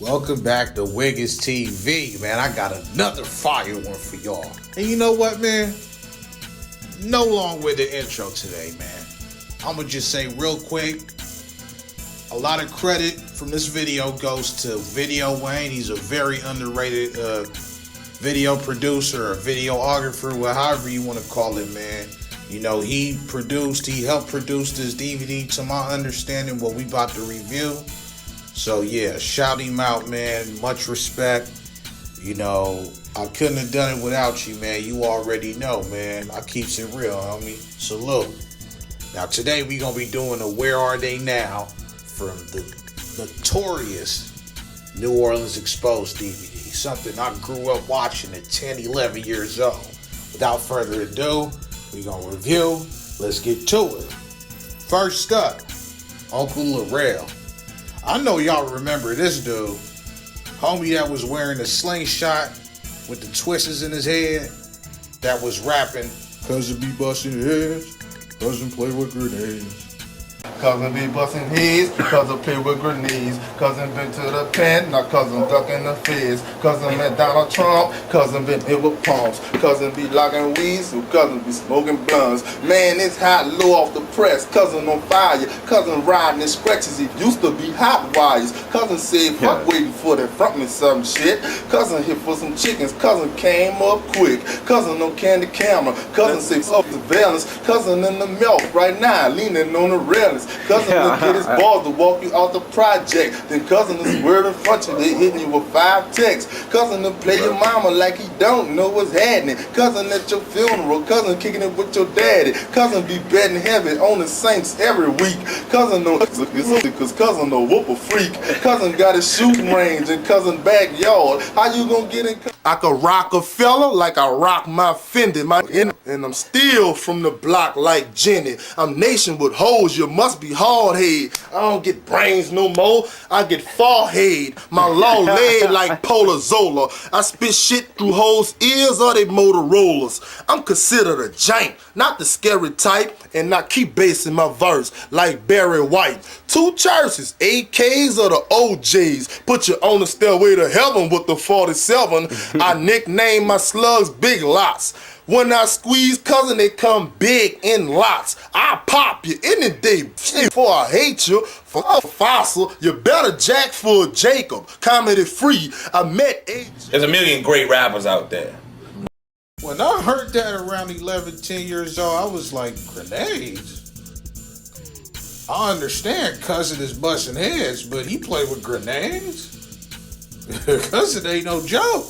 Welcome back to WigginsTV, man. I got another fire one for y'all. And you know what, man? No long with the intro today, man. I'm gonna just say real quick, a lot of credit from this video goes to Video Wayne. He's a very underrated video producer or videographer, however you want to call it, man. You know, he helped produce this DVD, to my understanding, what we about to review. So yeah, shout him out, man. Much respect. You know, I couldn't have done it without you, man. You already know, man. I keeps it real, homie. Salute. Now today we gonna be doing a Where Are They Now from the notorious New Orleans Exposed DVD. Something I grew up watching at 10, 11 years old. Without further ado, we gonna review. Let's get to it. First up, Uncle Larrell. I know y'all remember this dude. Homie that was wearing a slingshot with the twisters in his head, that was rapping, "Cousin be busting heads, cousin play with grenades. Cousin be busting heads, cousin play with grenades. Cousin been to the pen, now cousin ducking the feds. Cousin met Donald Trump, cousin been hit with pumps. Cousin be locking weeds, so cousin be smoking blunts. Man, it's hot low off the press, cousin on fire. Cousin riding in scratches, it used to be hot wires. Cousin said, fuck waiting for that front me some shit. Cousin hit for some chickens, cousin came up quick. Cousin on candy camera, cousin said, up surveillance. Cousin in the milk right now, leaning on the railings. Cousin will get his balls to walk you out the project. Then cousin will swerve in front of you, they hitting you with 5 texts. Cousin will play your mama like he don't know what's happening. Cousin at your funeral, cousin kicking it with your daddy. Cousin be betting heavy on the Saints every week. Cousin know because cousin know whoop a freak. Cousin got his shooting range in cousin backyard. How you gonna get in? I could rock a fella like I rock my Fendi. And I'm still from the block like Jenny. I'm nation with hoes, you must be hard head. I don't get brains no more, I get forehead. My law laid like Polar Zola. I spit shit through hoes' ears or they Motorola's. I'm considered a giant, not the scary type, and I keep basing my verse like Barry White. 2 churches, AKs or the OJs. Put you on the stairway to heaven with the 47. I nickname my slugs Big Lots. When I squeeze, cousin, they come big in lots. I pop you any day before I hate you. For a fossil, you better jack for Jacob. Comedy free. I met H. There's a million great rappers out there. When I heard that around 11, 10 years old, I was like, grenades? I understand cousin is busting heads, but he played with grenades? Cousin ain't no joke.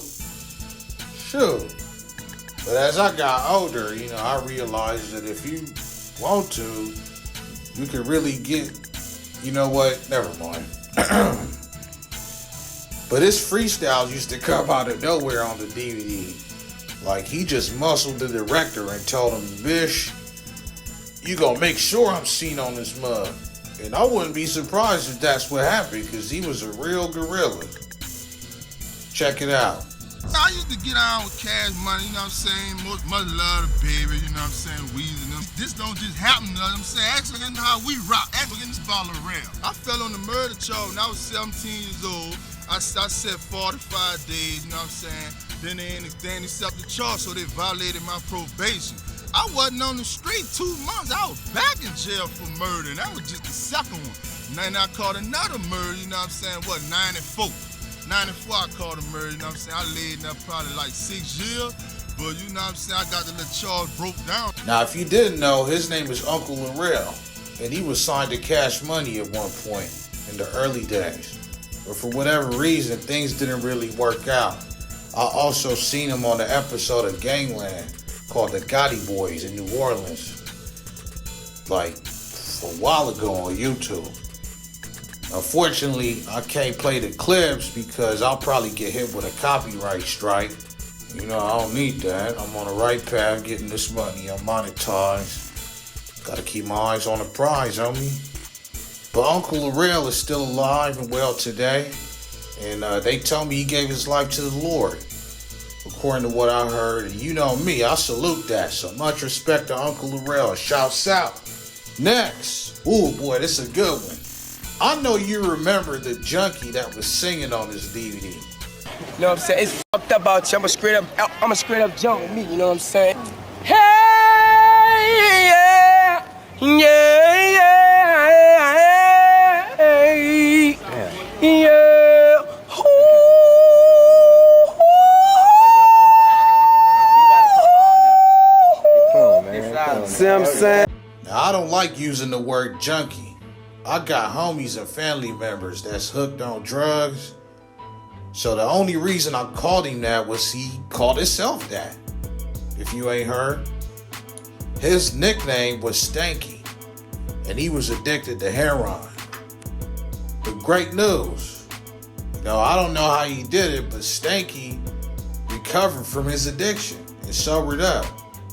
Shoot. But as I got older, you know, I realized that if you want to, you can really get, you know what, never mind. But his freestyles used to come out of nowhere on the DVD. Like, he just muscled the director and told him, "Bish, you gonna make sure I'm seen on this mug." And I wouldn't be surprised if that's what happened, because he was a real gorilla. Check it out. I used to get on with Cash Money, you know what I'm saying? Mother love the baby, you know what I'm saying? Weezy and them. This don't just happen, you know what I'm saying? Actually, that's how we rock. Actually, getting this ball around. I fell on the murder charge when I was 17 years old. I said 45 days, you know what I'm saying? Then they accepted the charge, so they violated my probation. I wasn't on the street 2 months. I was back in jail for murder, and that was just the second one. And then I caught another murder, you know what I'm saying? What, 94? 94, I called a murder, you know what I'm saying? I laid in there probably like 6 years, but you know what I'm saying? I got the little charge broke down. Now, if you didn't know, his name is Uncle Larrell, and he was signed to Cash Money at one point in the early days. But for whatever reason, things didn't really work out. I also seen him on an episode of Gangland called The Gotti Boys in New Orleans, like a while ago on YouTube. Unfortunately, I can't play the clips because I'll probably get hit with a copyright strike. You know, I don't need that. I'm on the right path getting this money. I'm monetized. Gotta keep my eyes on the prize, homie. But Uncle Larrell is still alive and well today. And they told me he gave his life to the Lord, according to what I heard. And you know me, I salute that. So much respect to Uncle Larrell. Shouts out. Next. Ooh, boy, this is a good one. I know you remember the junkie that was singing on this DVD. You know what I'm saying? It's fucked up out here. I'm a straight up junk with me, you know what I'm saying? Hey, yeah, yeah, yeah, yeah. See what I'm saying? Now, I don't like using the word junkie. I got homies and family members that's hooked on drugs. So the only reason I called him that was he called himself that. If you ain't heard. His nickname was Stanky. And he was addicted to heroin. But great news. You know, I don't know how he did it, but Stanky recovered from his addiction and sobered up.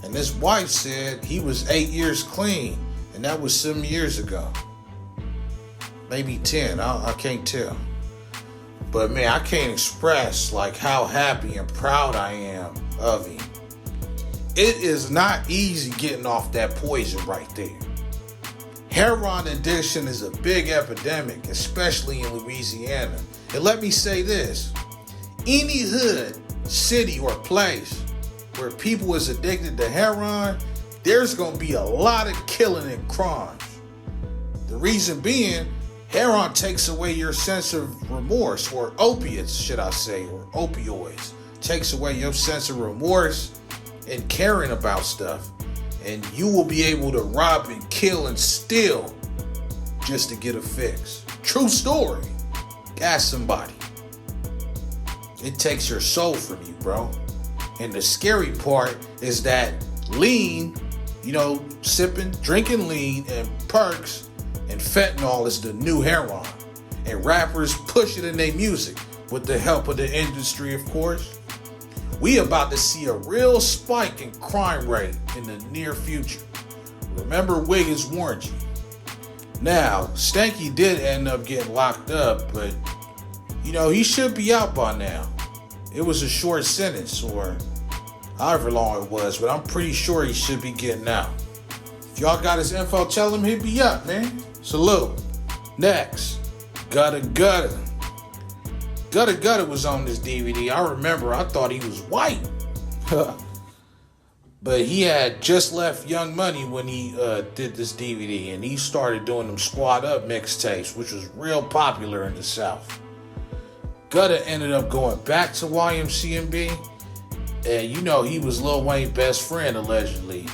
And his wife said he was 8 years clean. And that was some years ago. Maybe 10, I can't tell. But man, I can't express like how happy and proud I am of him. It is not easy getting off that poison right there. Heroin addiction is a big epidemic, especially in Louisiana. And let me say this, any hood, city, or place where people is addicted to heroin, there's gonna be a lot of killing and crimes. The reason being, heroin takes away your sense of remorse, or opiates, should I say, or opioids. Takes away your sense of remorse and caring about stuff. And you will be able to rob and kill and steal just to get a fix. True story. Ask somebody. It takes your soul from you, bro. And the scary part is that lean, you know, drinking lean and perks and fentanyl is the new heroin. And rappers push it in their music with the help of the industry, of course. We about to see a real spike in crime rate in the near future. Remember, Wiggins warned you. Now, Stanky did end up getting locked up, but, you know, he should be out by now. It was a short sentence, or however long it was, but I'm pretty sure he should be getting out. If y'all got his info, tell him hit me up, man. Salute. Next, Gutta Gutta. Gutta Gutta was on this DVD. I remember, I thought he was white. But he had just left Young Money when he did this DVD, and he started doing them Squad Up mixtapes, which was real popular in the South. Gutta ended up going back to YMCMB, and you know he was Lil Wayne's best friend, allegedly.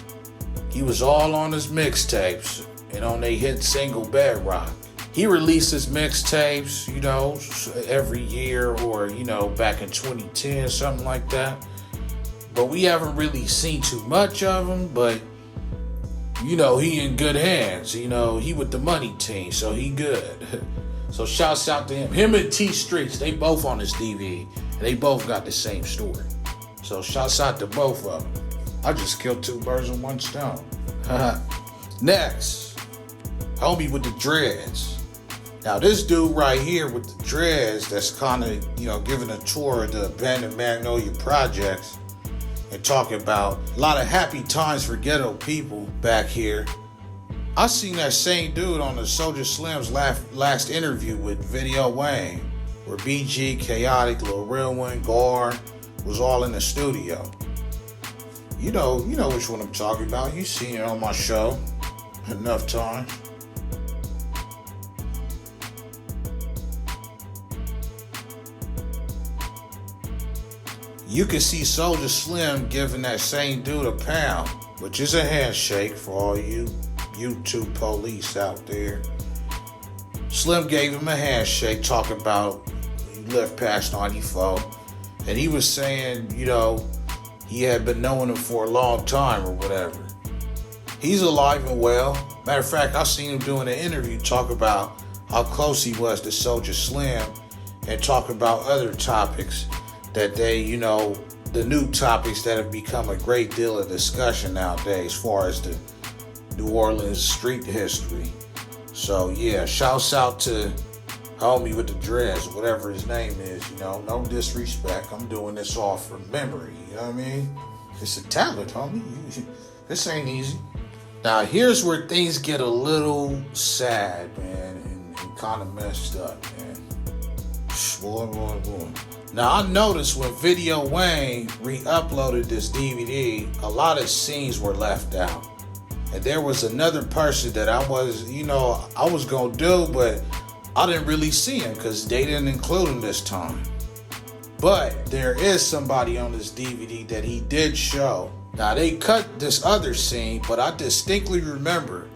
He was all on his mixtapes and on their hit single Bedrock. He releases mixtapes, you know, every year, or, you know, back in 2010, something like that. But we haven't really seen too much of him, but, you know, he in good hands. You know, he with the money team, so he good. So shouts out to him. Him and T Streets, they both on this DVD, and they both got the same story. So shouts out to both of them. I just killed two birds with one stone. Next, homie with the dreads. Now this dude right here with the dreads that's kind of, you know, giving a tour of the abandoned Magnolia projects and talking about a lot of happy times for ghetto people back here. I seen that same dude on the Soulja Slim's last interview with Video Wayne, where BG, Chaotic, Lil Real One, Gar was all in the studio. You know which one I'm talking about. You seen it on my show enough times. You can see Soulja Slim giving that same dude a pound, which is a handshake for all you YouTube police out there. Slim gave him a handshake, talking about he left past 94, and he was saying, you know, he had been knowing him for a long time or whatever. He's alive and well. Matter of fact, I seen him doing an interview talk about how close he was to Soulja Slim and talk about other topics that they, you know, the new topics that have become a great deal of discussion nowadays as far as the New Orleans street history. So yeah, shouts out to homie with the dreads, whatever his name is, you know, no disrespect. I'm doing this all from memory, you know what I mean? It's a talent, homie. This ain't easy. Now here's where things get a little sad, man, and kind of messed up, man. Boy. Now, I noticed when Video Wayne re-uploaded this DVD, a lot of scenes were left out. And there was another person that I was going to do, but I didn't really see him because they didn't include him this time. But there is somebody on this DVD that he did show. Now, they cut this other scene, but I distinctly remember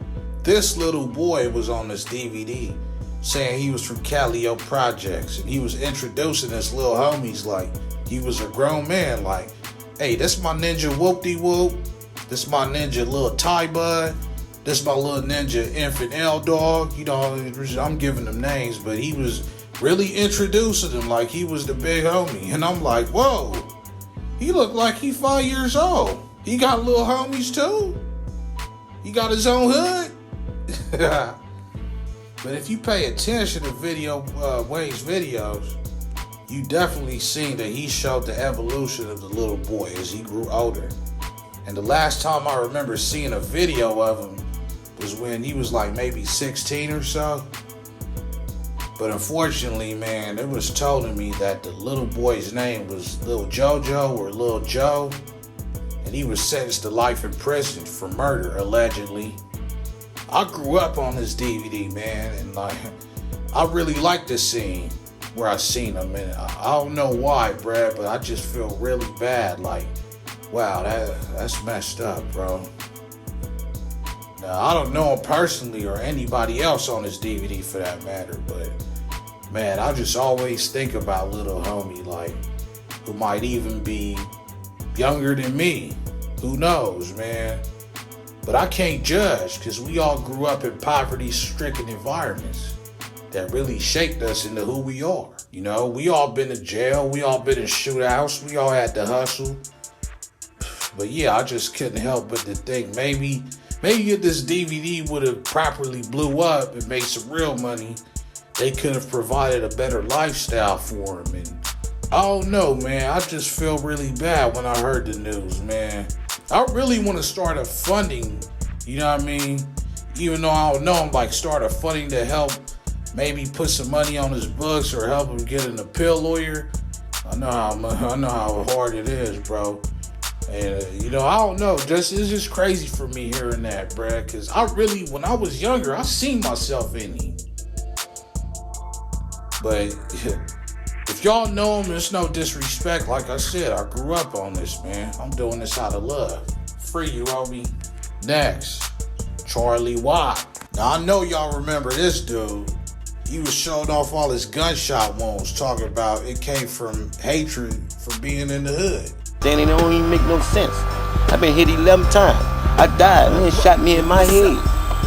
this little boy was on this DVD saying he was from Callio Projects, and he was introducing his little homies like he was a grown man, like, hey, this my ninja whoop-de-whoop, this my ninja little Ty Bud, this my little ninja infant L-Dog, I'm giving them names, but he was really introducing them like he was the big homie, and I'm like, whoa, he looked like he 5 years old. He got little homies too? He got his own hood? But if you pay attention to Wayne's videos, you definitely seen that he showed the evolution of the little boy as he grew older. And the last time I remember seeing a video of him was when he was like maybe 16 or so. But unfortunately, man, it was told to me that the little boy's name was Lil Jojo or Lil Joe. And he was sentenced to life in prison for murder, allegedly. I grew up on this DVD, man, and like, I really like this scene where I seen him, and I don't know why, Brad, but I just feel really bad. Like, wow, that's messed up, bro. Now, I don't know him personally or anybody else on this DVD for that matter, but man, I just always think about little homie, like, who might even be younger than me. Who knows, man? But I can't judge because we all grew up in poverty-stricken environments that really shaped us into who we are. You know, we all been to jail. We all been in shootouts. We all had to hustle. But yeah, I just couldn't help but to think maybe if this DVD would have properly blew up and made some real money, they could have provided a better lifestyle for him. And I don't know, man. I just feel really bad when I heard the news, man. I really want to start a funding, you know what I mean? Even though I don't know him, like start a funding to help maybe put some money on his books or help him get an appeal lawyer. I know how hard it is, bro. And, I don't know. It's just crazy for me hearing that, bruh. Because when I was younger, I seen myself in him. But if y'all know him, it's no disrespect. Like I said, I grew up on this, man. I'm doing this out of love. Free you, homie. Next, Charlie Watt. Now, I know y'all remember this dude. He was showing off all his gunshot wounds, talking about it came from hatred for being in the hood. Then it don't even make no sense. I've been hit 11 times. I died. Man shot me in my head.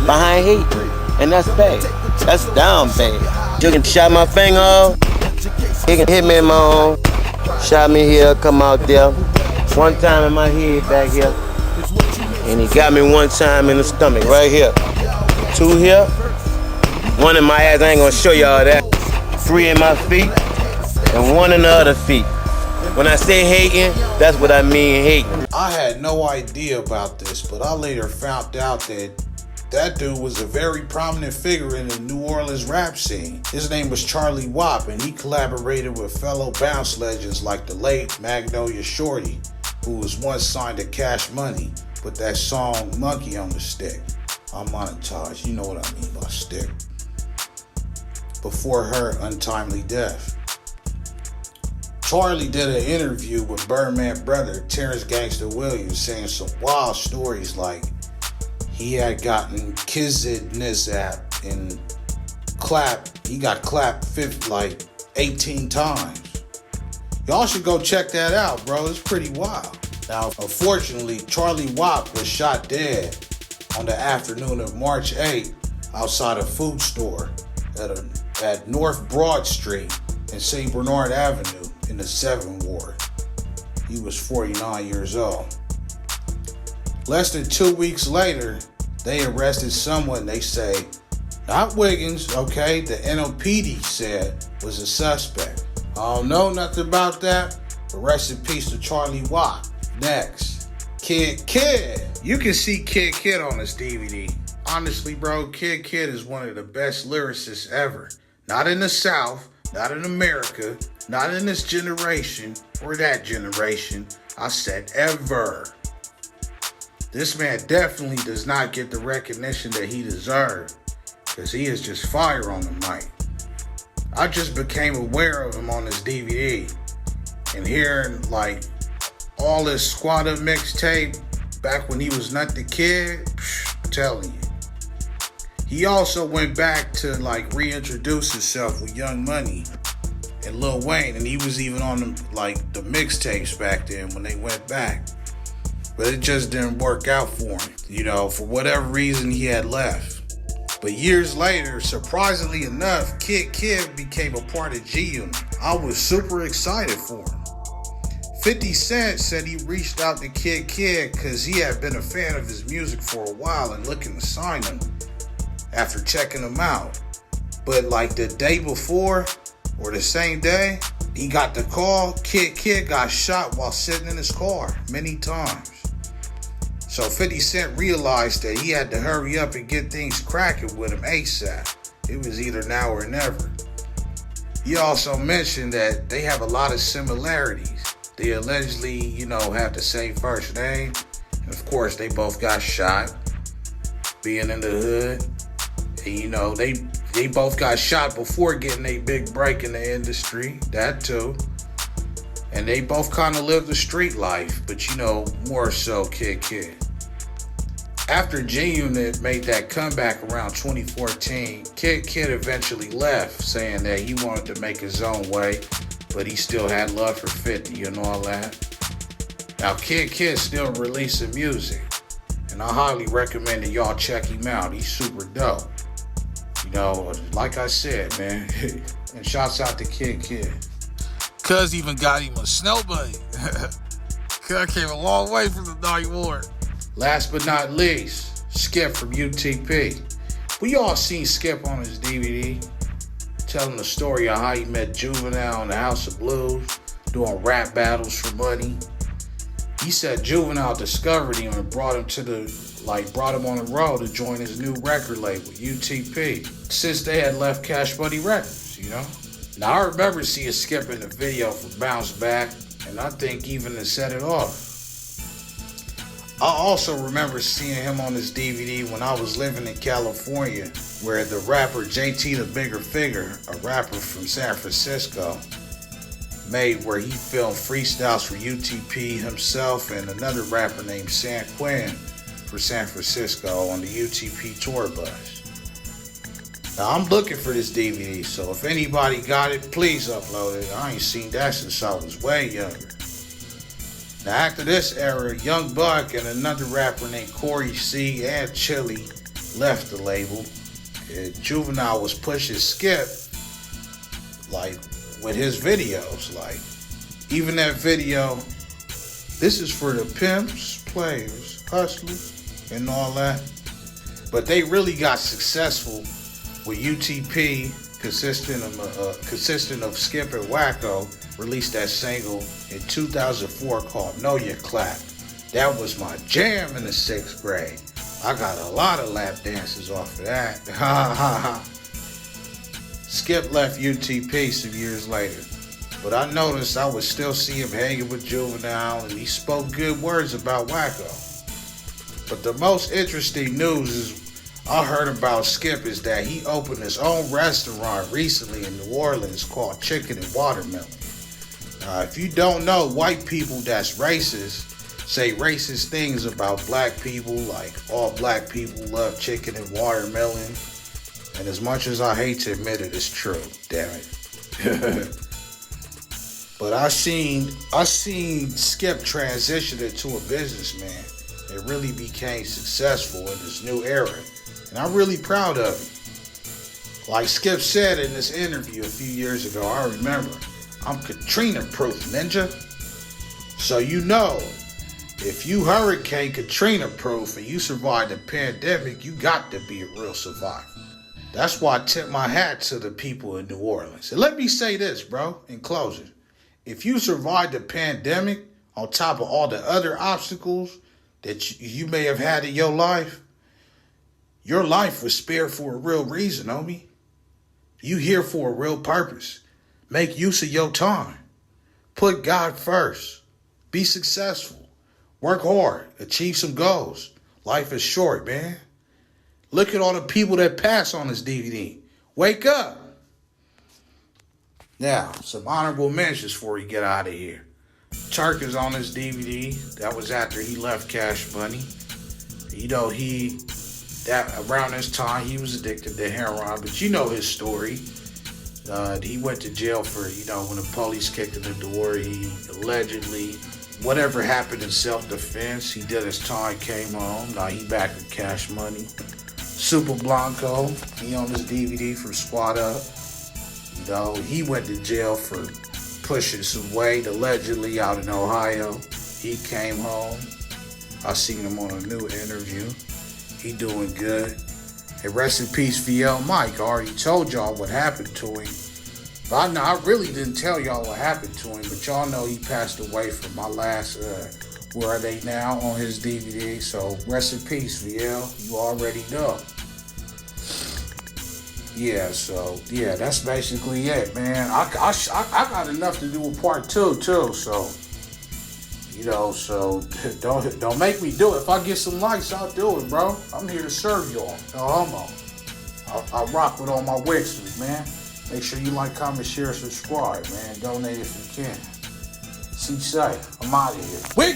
Behind hate. And that's bad. That's down bad. You can shot my finger off. He can hit me in my arm. Shot me here, come out there. One time in my head back here. And he got me one time in the stomach, right here. 2 here. 1 in my ass, I ain't gonna show y'all that. 3 in my feet. And 1 in the other feet. When I say hating, that's what I mean hating. I had no idea about this, but I later found out that dude was a very prominent figure in the New Orleans rap scene. His name was Charlie Wap, and he collaborated with fellow bounce legends like the late Magnolia Shorty, who was once signed to Cash Money with that song Monkey on the Stick. I'm monetized, you know what I mean by stick. Before her untimely death. Charlie did an interview with Birdman brother Terrence Gangsta Williams saying some wild stories like he had gotten Kizidnizap and he got clapped 18 times. Y'all should go check that out, bro. It's pretty wild. Now, unfortunately, Charlie Wap was shot dead on the afternoon of March 8th outside a food store at North Broad Street and St. Bernard Avenue in the 7th Ward. He was 49 years old. Less than 2 weeks later, they arrested someone they say, not Wiggins, okay, the NOPD said was a suspect. I don't know nothing about that, but rest in peace to Charlie Watt. Next, Kid. You can see Kid on this DVD. Honestly, bro, Kid is one of the best lyricists ever. Not in the South, not in America, not in this generation or that generation. I said ever. This man definitely does not get the recognition that he deserved, because he is just fire on the mic. I just became aware of him on this DVD, and hearing like all this Squad Up mixtape back when he was not the kid, I'm telling you. He also went back to like reintroduce himself with Young Money and Lil Wayne, and he was even on the mixtapes back then when they went back. But it just didn't work out for him. You know, for whatever reason he had left. But years later, surprisingly enough, Kid became a part of G-Unit. I was super excited for him. 50 Cent said he reached out to Kid because he had been a fan of his music for a while and looking to sign him after checking him out. But like the day before or the same day, he got the call. Kid got shot while sitting in his car many times. So 50 Cent realized that he had to hurry up and get things cracking with him ASAP. It was either now or never. He also mentioned that they have a lot of similarities. They allegedly, have the same first name. And of course, they both got shot being in the hood. And, they both got shot before getting a big break in the industry. That too. And they both kind of lived the street life, but more so Kid. After G-Unit made that comeback around 2014, Kid eventually left, saying that he wanted to make his own way, but he still had love for 50 and all that. Now Kid still releasing music, and I highly recommend that y'all check him out. He's super dope. Like I said, man, and shouts out to Kid. Cuz even got him a snow bunny. Cuz came a long way from the Night Ward. Last but not least, Skip from UTP. We all seen Skip on his DVD, telling the story of how he met Juvenile in the House of Blues, doing rap battles for money. He said Juvenile discovered him and brought him on the road to join his new record label, UTP, since they had left Cash Money Records, Now, I remember seeing Skip in the video for Bounce Back, and I think even to Set It Off. I also remember seeing him on this DVD when I was living in California, where the rapper JT the Bigger Figure, a rapper from San Francisco, where he filmed freestyles for UTP himself and another rapper named San Quinn for San Francisco on the UTP tour bus. Now, I'm looking for this DVD, so if anybody got it, please upload it. I ain't seen that since I was way younger. Now, after this era, Young Buck and another rapper named Corey C and Chili left the label. And Juvenile was pushing Skip, with his videos. Even that video, this is for the pimps, players, hustlers, and all that. But they really got successful with UTP, consisting of Skip and Wacko, released that single in 2004 called Know Your Clap. That was my jam in the 6th grade. I got a lot of lap dances off of that. Skip left UTP some years later, but I noticed I would still see him hanging with Juvenile, and he spoke good words about Wacko. But the most interesting news I heard about Skip is that he opened his own restaurant recently in New Orleans called Chicken and Watermelon. If you don't know, white people that's racist say racist things about black people, like all black people love chicken and watermelon. And as much as I hate to admit it, it's true. Damn it. But I seen Skip transition into a businessman and really became successful in this new era. And I'm really proud of him. Like Skip said in this interview a few years ago, I remember, I'm Katrina proof, ninja. So if you Hurricane Katrina proof and you survived the pandemic, you got to be a real survivor. That's why I tip my hat to the people in New Orleans. And let me say this, bro, in closing. If you survived the pandemic on top of all the other obstacles that you may have had in your life, Your life was spared for a real reason, homie. You here for a real purpose. Make use of your time. Put God first. Be successful. Work hard. Achieve some goals. Life is short, man. Look at all the people that pass on this DVD. Wake up. Now, some honorable mentions before we get out of here. Turk is on this DVD. That was after he left Cash Money. You know, around this time, he was addicted to heroin, but you know his story. He went to jail for, when the police kicked in the door, he allegedly, whatever happened in self-defense, he did his time, came home. Now he back with Cash Money. Super Blanco, he on this DVD from Squad Up. He went to jail for pushing some weight, allegedly out in Ohio. He came home. I seen him on a new interview. He doing good. And rest in peace, VL Mike. I already told y'all what happened to him. But I really didn't tell y'all what happened to him. But y'all know he passed away from my last Where Are They Now on his DVD. So rest in peace, VL. You already know. Yeah, so that's basically it, man. I got enough to do with part 2 too. So so don't make me do it. If I get some likes, I'll do it, bro. I'm here to serve y'all. No homo. I rock with all my Wigsters, man. Make sure you like, comment, share, subscribe, man. Donate if you can. See, say, I'm out of here. Wig!